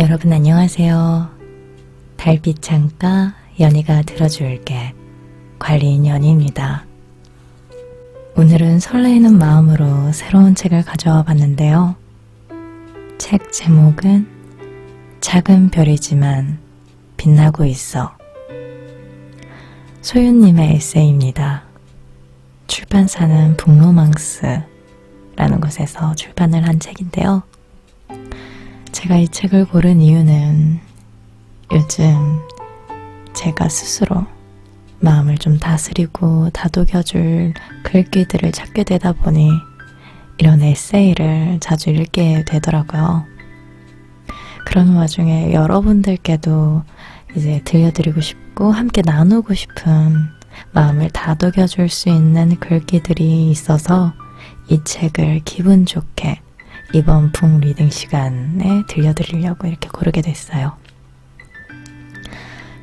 여러분 안녕하세요. 달빛 창가 연희가 들어줄게 관리인 연희입니다. 오늘은 설레이는 마음으로 새로운 책을 가져와 봤는데요. 책 제목은 작은 별이지만 빛나고 있어. 소윤님의 에세이입니다. 출판사는 북로망스라는 곳에서 출판을 한 책인데요. 제가 이 책을 고른 이유는 요즘 제가 스스로 마음을 좀 다스리고 다독여줄 글귀들을 찾게 되다 보니 이런 에세이를 자주 읽게 되더라고요. 그런 와중에 여러분들께도 이제 들려드리고 싶고 함께 나누고 싶은 마음을 다독여줄 수 있는 글귀들이 있어서 이 책을 기분 좋게 이번 북 리딩 시간에 들려드리려고 이렇게 고르게 됐어요.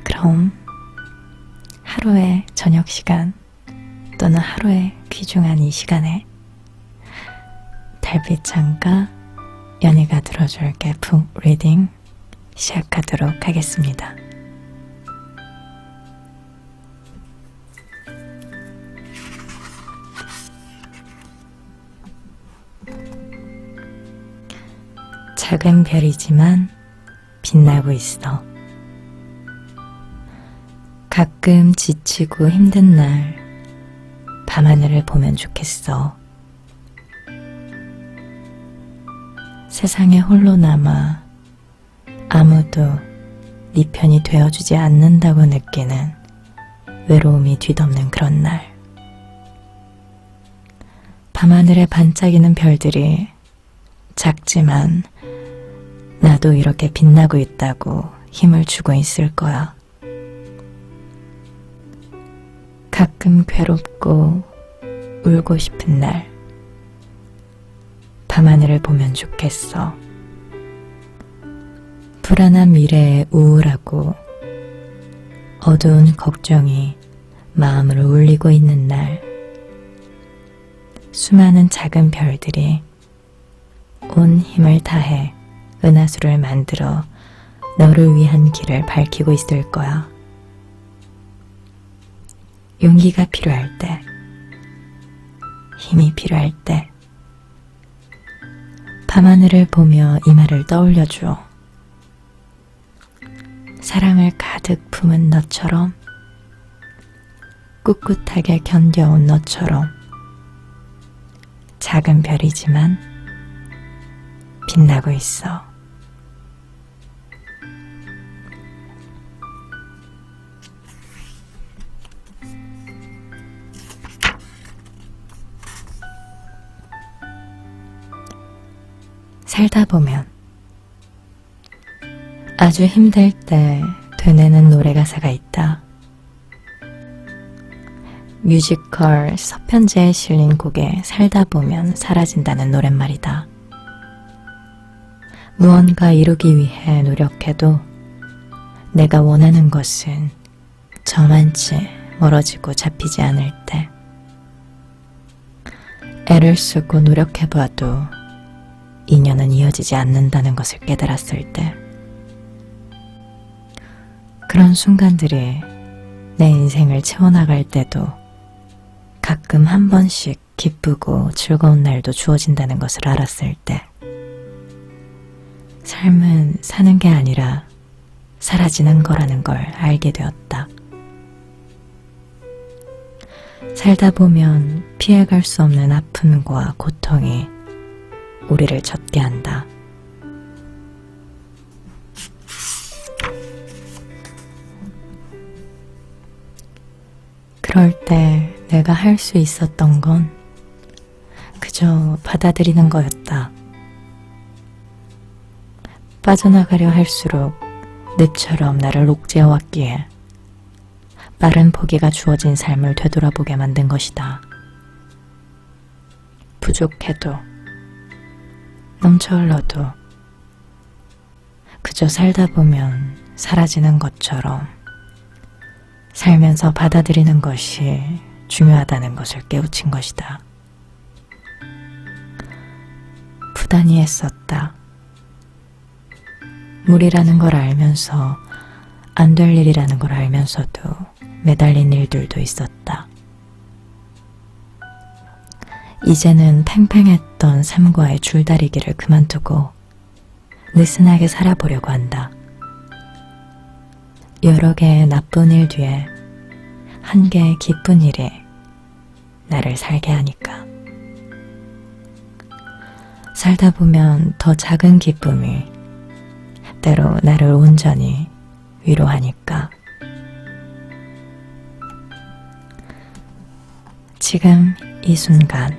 그럼 하루의 저녁 시간 또는 하루의 귀중한 이 시간에 달빛 창가 연희가 들어줄게 북 리딩 시작하도록 하겠습니다. 작은 별이지만 빛나고 있어. 가끔 지치고 힘든 날 밤하늘을 보면 좋겠어. 세상에 홀로 남아 아무도 네 편이 되어주지 않는다고 느끼는 외로움이 뒤덮는 그런 날. 밤하늘에 반짝이는 별들이 작지만 나도 이렇게 빛나고 있다고 힘을 주고 있을 거야. 가끔 괴롭고 울고 싶은 날 밤하늘을 보면 좋겠어. 불안한 미래에 우울하고 어두운 걱정이 마음을 울리고 있는 날 수많은 작은 별들이 온 힘을 다해 은하수를 만들어 너를 위한 길을 밝히고 있을 거야. 용기가 필요할 때, 힘이 필요할 때 밤하늘을 보며 이 말을 떠올려주어. 사랑을 가득 품은 너처럼, 꿋꿋하게 견뎌온 너처럼 작은 별이지만 빛나고 있어. 살다 보면 아주 힘들 때 되뇌는 노래 가사가 있다. 뮤지컬 서편제에 실린 곡에 살다 보면 사라진다는 노랫말이다. 무언가 이루기 위해 노력해도 내가 원하는 것은 저만치 멀어지고 잡히지 않을 때, 애를 쓰고 노력해봐도 인연은 이어지지 않는다는 것을 깨달았을 때, 그런 순간들이 내 인생을 채워나갈 때도 가끔 한 번씩 기쁘고 즐거운 날도 주어진다는 것을 알았을 때, 삶은 사는 게 아니라 사라지는 거라는 걸 알게 되었다. 살다 보면 피해갈 수 없는 아픔과 고통이 우리를 젖게 한다. 그럴 때 내가 할 수 있었던 건 그저 받아들이는 거였다. 빠져나가려 할수록 늪처럼 나를 옥죄어왔기에 빠른 포기가 주어진 삶을 되돌아보게 만든 것이다. 부족해도 넘쳐 흘러도 그저 살다 보면 사라지는 것처럼 살면서 받아들이는 것이 중요하다는 것을 깨우친 것이다. 부단히 애썼다. 무리라는 걸 알면서 안 될 일이라는 걸 알면서도 매달린 일들도 있었다. 이제는 팽팽했던 삶과의 줄다리기를 그만두고 느슨하게 살아보려고 한다. 여러 개의 나쁜 일 뒤에 한 개의 기쁜 일이 나를 살게 하니까. 살다 보면 더 작은 기쁨이 때로 나를 온전히 위로하니까. 지금 이 순간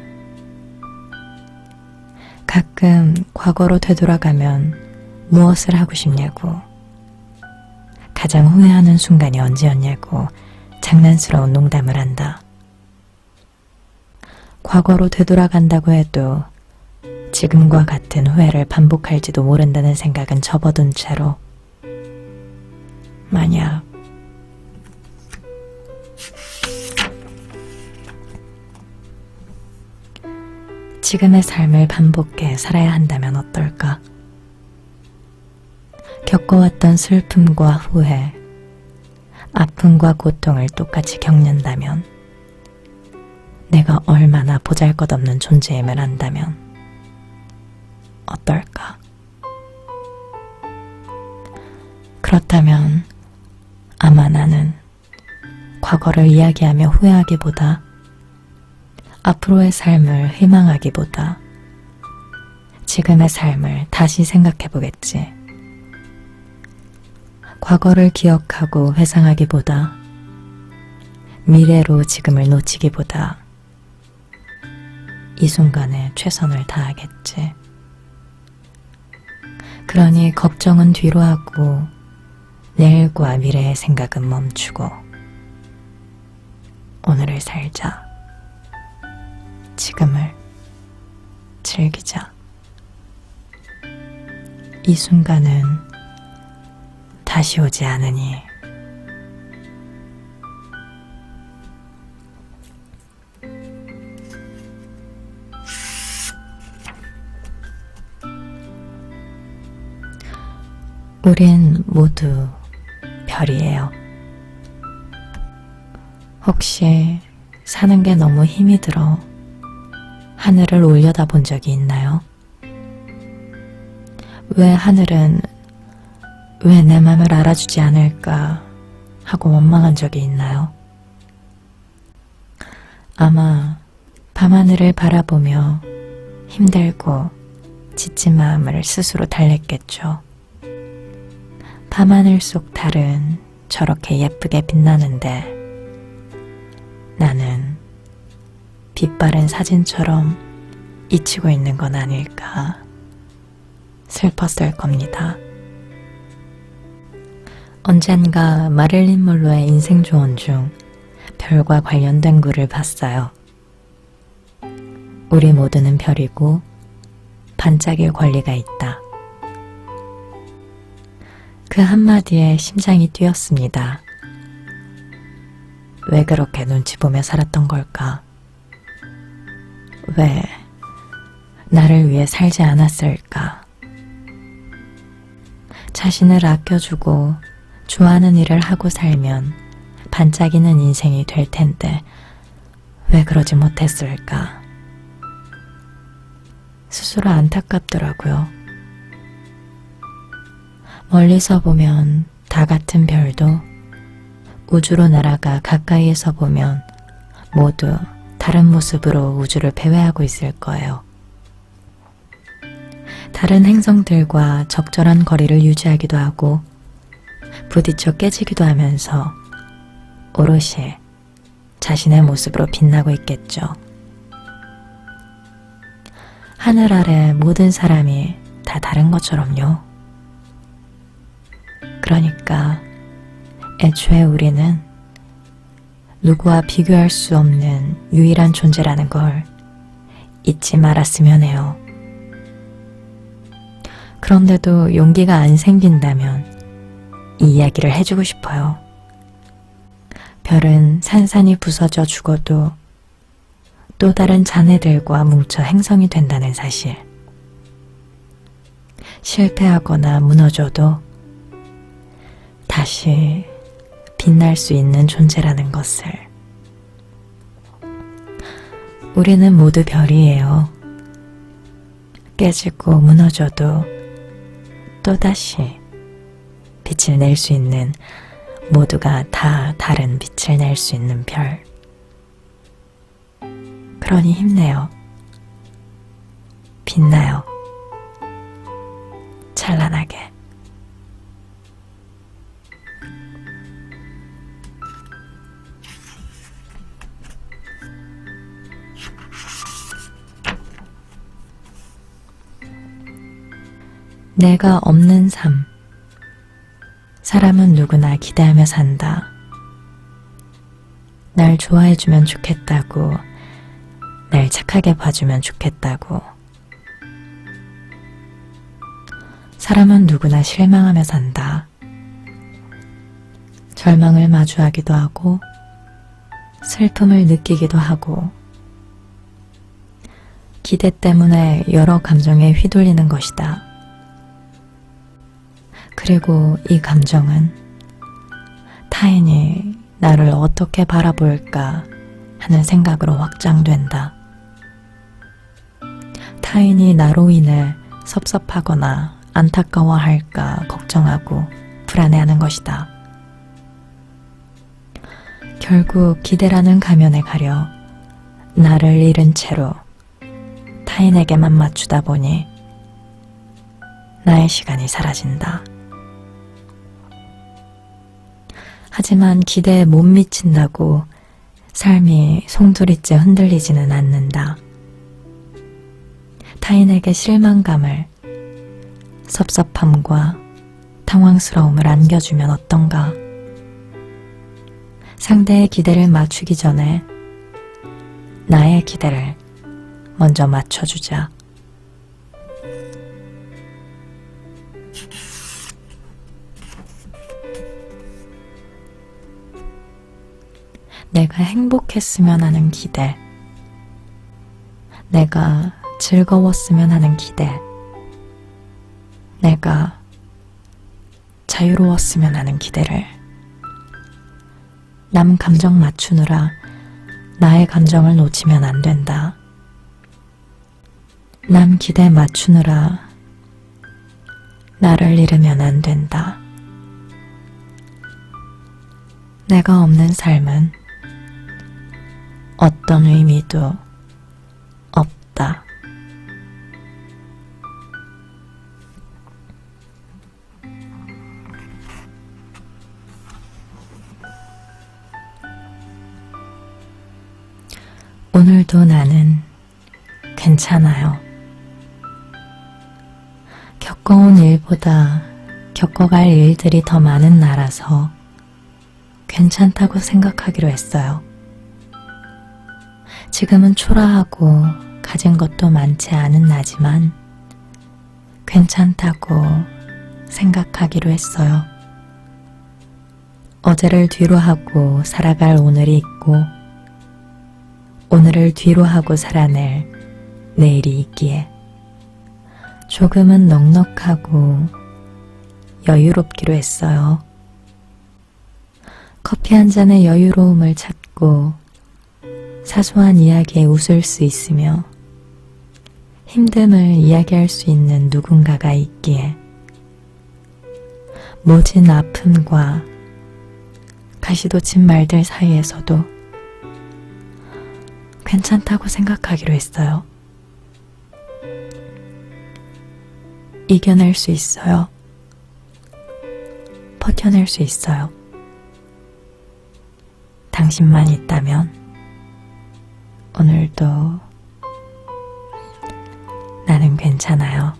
가끔 과거로 되돌아가면 무엇을 하고 싶냐고, 가장 후회하는 순간이 언제였냐고 장난스러운 농담을 한다. 과거로 되돌아간다고 해도 지금과 같은 후회를 반복할지도 모른다는 생각은 접어둔 채로, 만약 지금의 삶을 반복해 살아야 한다면 어떨까? 겪어왔던 슬픔과 후회, 아픔과 고통을 똑같이 겪는다면, 내가 얼마나 보잘것없는 존재임을 안다면 어떨까? 그렇다면 아마 나는 과거를 이야기하며 후회하기보다 앞으로의 삶을 희망하기보다 지금의 삶을 다시 생각해보겠지. 과거를 기억하고 회상하기보다 미래로 지금을 놓치기보다 이 순간에 최선을 다하겠지. 그러니 걱정은 뒤로 하고 내일과 미래의 생각은 멈추고 오늘을 살자. 지금을 즐기자. 이 순간은 다시 오지 않으니. 우린 모두 별이에요. 혹시 사는 게 너무 힘이 들어 하늘을 올려다본 적이 있나요? 왜 하늘은 왜 내 맘을 알아주지 않을까 하고 원망한 적이 있나요? 아마 밤하늘을 바라보며 힘들고 지친 마음을 스스로 달랬겠죠. 밤하늘 속 달은 저렇게 예쁘게 빛나는데 나는 빛바랜 사진처럼 잊히고 있는 건 아닐까 슬펐을 겁니다. 언젠가 마릴린 먼로의 인생 조언 중 별과 관련된 글을 봤어요. 우리 모두는 별이고 반짝일 권리가 있다. 그 한마디에 심장이 뛰었습니다. 왜 그렇게 눈치 보며 살았던 걸까? 왜 나를 위해 살지 않았을까? 자신을 아껴주고 좋아하는 일을 하고 살면 반짝이는 인생이 될 텐데 왜 그러지 못했을까? 스스로 안타깝더라고요. 멀리서 보면 다 같은 별도 우주로 날아가 가까이에서 보면 모두 다른 모습으로 우주를 배회하고 있을 거예요. 다른 행성들과 적절한 거리를 유지하기도 하고 부딪혀 깨지기도 하면서 오롯이 자신의 모습으로 빛나고 있겠죠. 하늘 아래 모든 사람이 다 다른 것처럼요. 그러니까 애초에 우리는 누구와 비교할 수 없는 유일한 존재라는 걸 잊지 말았으면 해요. 그런데도 용기가 안 생긴다면 이 이야기를 해주고 싶어요. 별은 산산이 부서져 죽어도 또 다른 자네들과 뭉쳐 행성이 된다는 사실. 실패하거나 무너져도 다시 빛날 수 있는 존재라는 것을. 우리는 모두 별이에요. 깨지고 무너져도 또다시 빛을 낼 수 있는, 모두가 다 다른 빛을 낼 수 있는 별. 그러니 힘내요. 빛나요. 찬란하게. 내가 없는 삶. 사람은 누구나 기대하며 산다. 날 좋아해주면 좋겠다고, 날 착하게 봐주면 좋겠다고. 사람은 누구나 실망하며 산다. 절망을 마주하기도 하고, 슬픔을 느끼기도 하고, 기대 때문에 여러 감정에 휘둘리는 것이다. 그리고 이 감정은 타인이 나를 어떻게 바라볼까 하는 생각으로 확장된다. 타인이 나로 인해 섭섭하거나 안타까워할까 걱정하고 불안해하는 것이다. 결국 기대라는 가면에 가려 나를 잃은 채로 타인에게만 맞추다 보니 나의 시간이 사라진다. 하지만 기대에 못 미친다고 삶이 송두리째 흔들리지는 않는다. 타인에게 실망감을, 섭섭함과 당황스러움을 안겨주면 어떤가? 상대의 기대를 맞추기 전에 나의 기대를 먼저 맞춰주자. 내가 행복했으면 하는 기대, 내가 즐거웠으면 하는 기대, 내가 자유로웠으면 하는 기대를 남 감정 맞추느라 나의 감정을 놓치면 안 된다. 남 기대 맞추느라 나를 잃으면 안 된다. 내가 없는 삶은 어떤 의미도 없다. 오늘도 나는 괜찮아요. 겪어온 일보다 겪어갈 일들이 더 많은 나라서 괜찮다고 생각하기로 했어요. 지금은 초라하고 가진 것도 많지 않은 나지만 괜찮다고 생각하기로 했어요. 어제를 뒤로 하고 살아갈 오늘이 있고 오늘을 뒤로 하고 살아낼 내일이 있기에 조금은 넉넉하고 여유롭기로 했어요. 커피 한 잔의 여유로움을 찾고 사소한 이야기에 웃을 수 있으며 힘듦을 이야기할 수 있는 누군가가 있기에 모진 아픔과 가시돋친 말들 사이에서도 괜찮다고 생각하기로 했어요. 이겨낼 수 있어요. 버텨낼 수 있어요. 당신만 있다면 오늘도 나는 괜찮아요.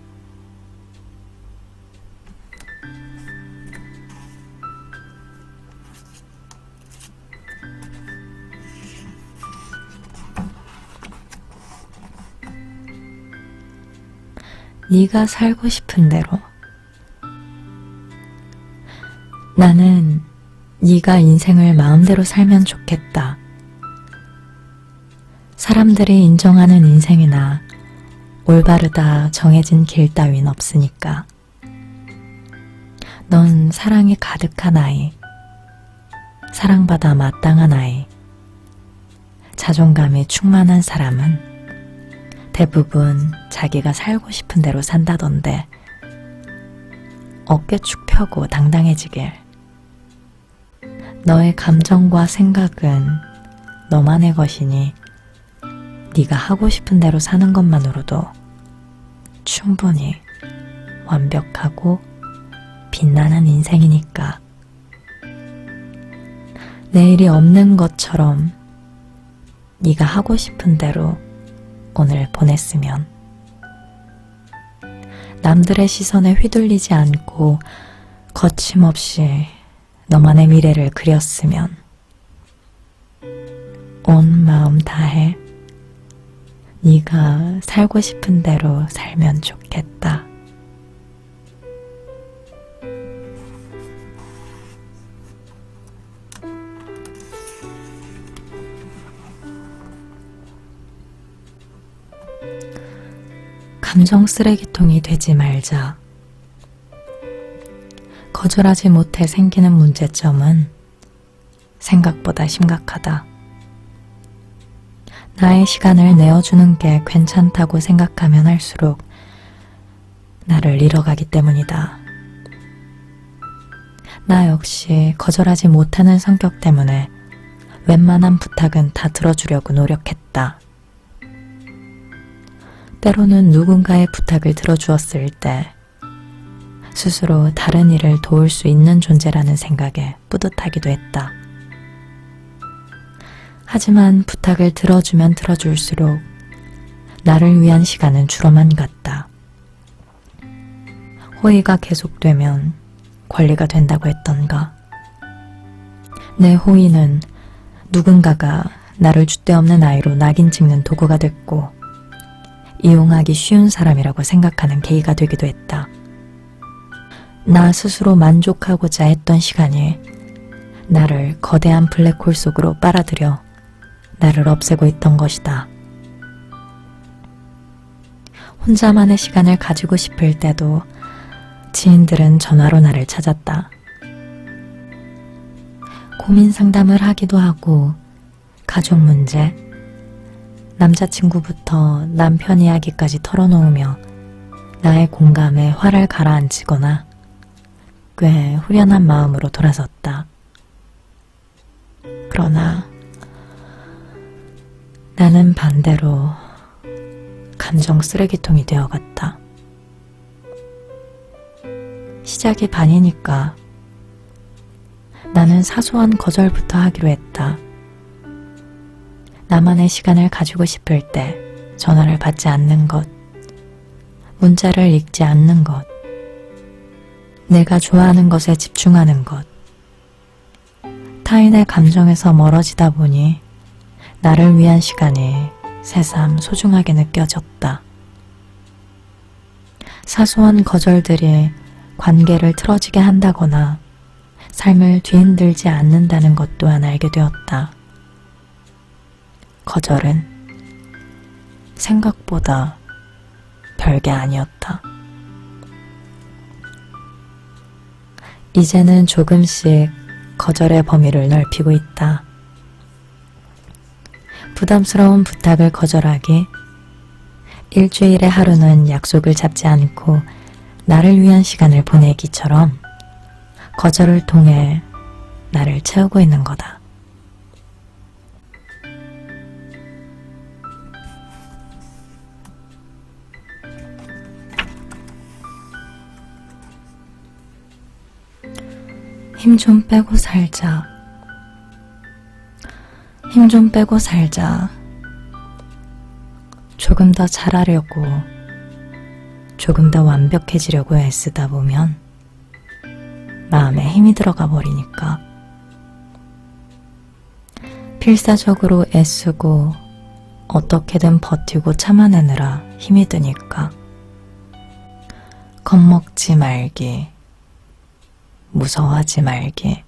네가 살고 싶은 대로. 나는 네가 인생을 마음대로 살면 좋겠다. 사람들이 인정하는 인생이나 올바르다 정해진 길 따윈 없으니까. 넌 사랑이 가득한 아이, 사랑받아 마땅한 아이, 자존감이 충만한 사람은 대부분 자기가 살고 싶은 대로 산다던데 어깨 축 펴고 당당해지길. 너의 감정과 생각은 너만의 것이니 네가 하고 싶은 대로 사는 것만으로도 충분히 완벽하고 빛나는 인생이니까. 내일이 없는 것처럼 네가 하고 싶은 대로 오늘 보냈으면, 남들의 시선에 휘둘리지 않고 거침없이 너만의 미래를 그렸으면, 온 마음 다해 네가 살고 싶은 대로 살면 좋겠다. 감정 쓰레기통이 되지 말자. 거절하지 못해 생기는 문제점은 생각보다 심각하다. 나의 시간을 내어주는 게 괜찮다고 생각하면 할수록 나를 잃어가기 때문이다. 나 역시 거절하지 못하는 성격 때문에 웬만한 부탁은 다 들어주려고 노력했다. 때로는 누군가의 부탁을 들어주었을 때 스스로 다른 일을 도울 수 있는 존재라는 생각에 뿌듯하기도 했다. 하지만 부탁을 들어주면 들어줄수록 나를 위한 시간은 줄어만 갔다. 호의가 계속되면 권리가 된다고 했던가. 내 호의는 누군가가 나를 줏대없는 아이로 낙인 찍는 도구가 됐고 이용하기 쉬운 사람이라고 생각하는 계기가 되기도 했다. 나 스스로 만족하고자 했던 시간이 나를 거대한 블랙홀 속으로 빨아들여 나를 없애고 있던 것이다. 혼자만의 시간을 가지고 싶을 때도 지인들은 전화로 나를 찾았다. 고민 상담을 하기도 하고 가족 문제, 남자친구부터 남편 이야기까지 털어놓으며 나의 공감에 화를 가라앉히거나 꽤 후련한 마음으로 돌아섰다. 그러나 나는 반대로 감정 쓰레기통이 되어갔다. 시작이 반이니까 나는 사소한 거절부터 하기로 했다. 나만의 시간을 가지고 싶을 때 전화를 받지 않는 것, 문자를 읽지 않는 것, 내가 좋아하는 것에 집중하는 것. 타인의 감정에서 멀어지다 보니 나를 위한 시간이 새삼 소중하게 느껴졌다. 사소한 거절들이 관계를 틀어지게 한다거나 삶을 뒤흔들지 않는다는 것 또한 알게 되었다. 거절은 생각보다 별게 아니었다. 이제는 조금씩 거절의 범위를 넓히고 있다. 부담스러운 부탁을 거절하기, 일주일에 하루는 약속을 잡지 않고 나를 위한 시간을 보내기처럼 거절을 통해 나를 채우고 있는 거다. 힘 좀 빼고 살자. 힘 좀 빼고 살자. 조금 더 잘하려고, 조금 더 완벽해지려고 애쓰다 보면 마음에 힘이 들어가 버리니까. 필사적으로 애쓰고 어떻게든 버티고 참아내느라 힘이 드니까. 겁먹지 말기, 무서워하지 말기.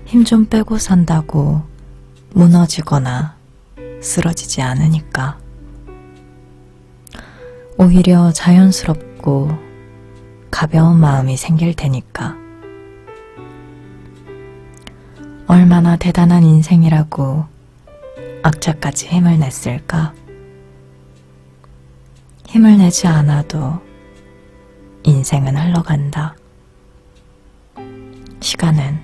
힘 좀 빼고 산다고 무너지거나 쓰러지지 않으니까. 오히려 자연스럽고 가벼운 마음이 생길 테니까. 얼마나 대단한 인생이라고 악착같이 힘을 냈을까? 힘을 내지 않아도 인생은 흘러간다. 시간은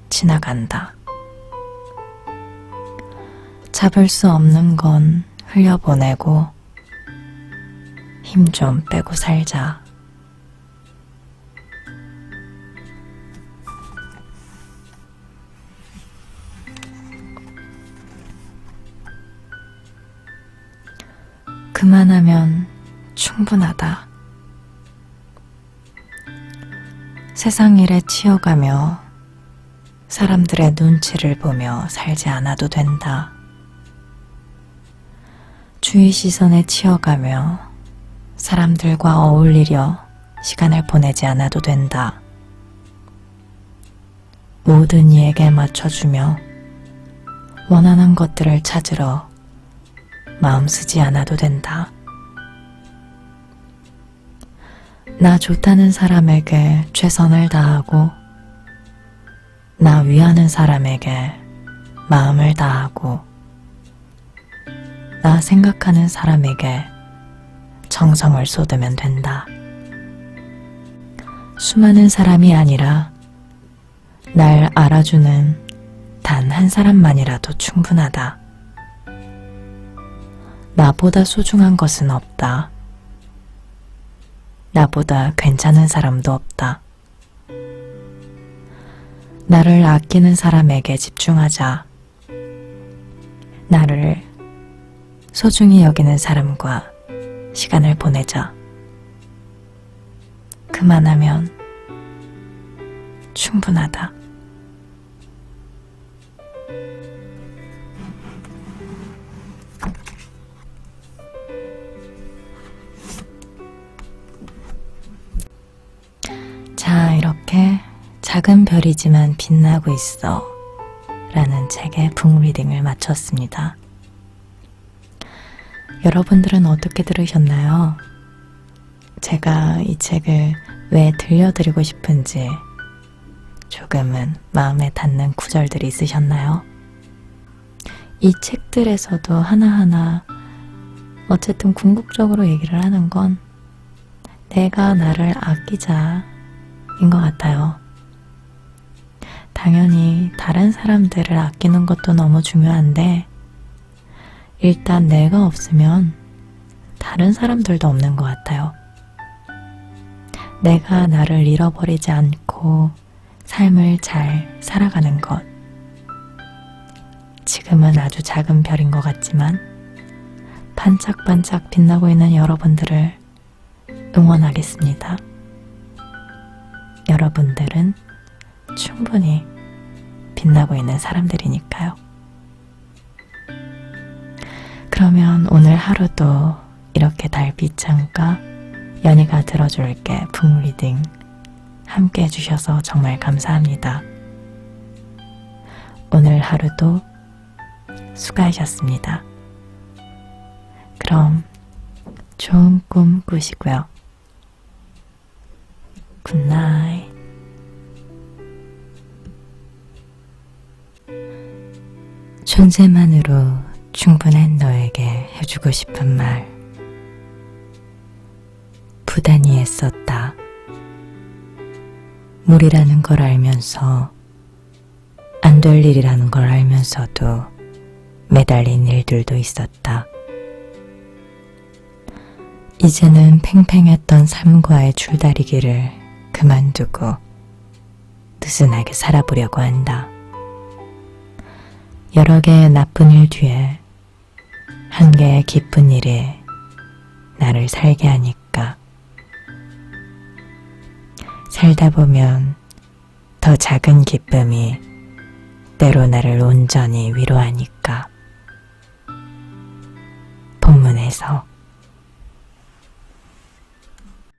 지나간다. 잡을 수 없는 건 흘려보내고 힘 좀 빼고 살자. 그만하면 충분하다. 세상 일에 치여가며 사람들의 눈치를 보며 살지 않아도 된다. 주위 시선에 치여가며 사람들과 어울리려 시간을 보내지 않아도 된다. 모든 이에게 맞춰주며 원하는 것들을 찾으러 마음 쓰지 않아도 된다. 나 좋다는 사람에게 최선을 다하고 나 위하는 사람에게 마음을 다하고 나 생각하는 사람에게 정성을 쏟으면 된다. 수많은 사람이 아니라 날 알아주는 단 한 사람만이라도 충분하다. 나보다 소중한 것은 없다. 나보다 괜찮은 사람도 없다. 나를 아끼는 사람에게 집중하자. 나를 소중히 여기는 사람과 시간을 보내자. 그만하면 충분하다. 자, 이렇게 작은 별이지만 빛나고 있어 라는 책의 북리딩을 마쳤습니다. 여러분들은 어떻게 들으셨나요? 제가 이 책을 왜 들려드리고 싶은지 조금은 마음에 닿는 구절들이 있으셨나요? 이 책들에서도 하나하나 어쨌든 궁극적으로 얘기를 하는 건 내가 나를 아끼자 인 것 같아요. 당연히 다른 사람들을 아끼는 것도 너무 중요한데 일단 내가 없으면 다른 사람들도 없는 것 같아요. 내가 나를 잃어버리지 않고 삶을 잘 살아가는 것. 지금은 아주 작은 별인 것 같지만 반짝반짝 빛나고 있는 여러분들을 응원하겠습니다. 여러분들은 충분히 빛나고 있는 사람들이니까요. 그러면 오늘 하루도 이렇게 달빛창가 연희가 들어줄게 북리딩 함께 해주셔서 정말 감사합니다. 오늘 하루도 수고하셨습니다. 그럼 좋은 꿈 꾸시고요. 굿나잇. 존재만으로 충분한 너에게 해주고 싶은 말. 부단히 애썼다. 무리라는 걸 알면서 안 될 일이라는 걸 알면서도 매달린 일들도 있었다. 이제는 팽팽했던 삶과의 줄다리기를 그만두고 느슨하게 살아보려고 한다. 여러 개의 나쁜 일 뒤에 한 개의 기쁜 일이 나를 살게 하니까. 살다 보면 더 작은 기쁨이 때로 나를 온전히 위로하니까. 본문에서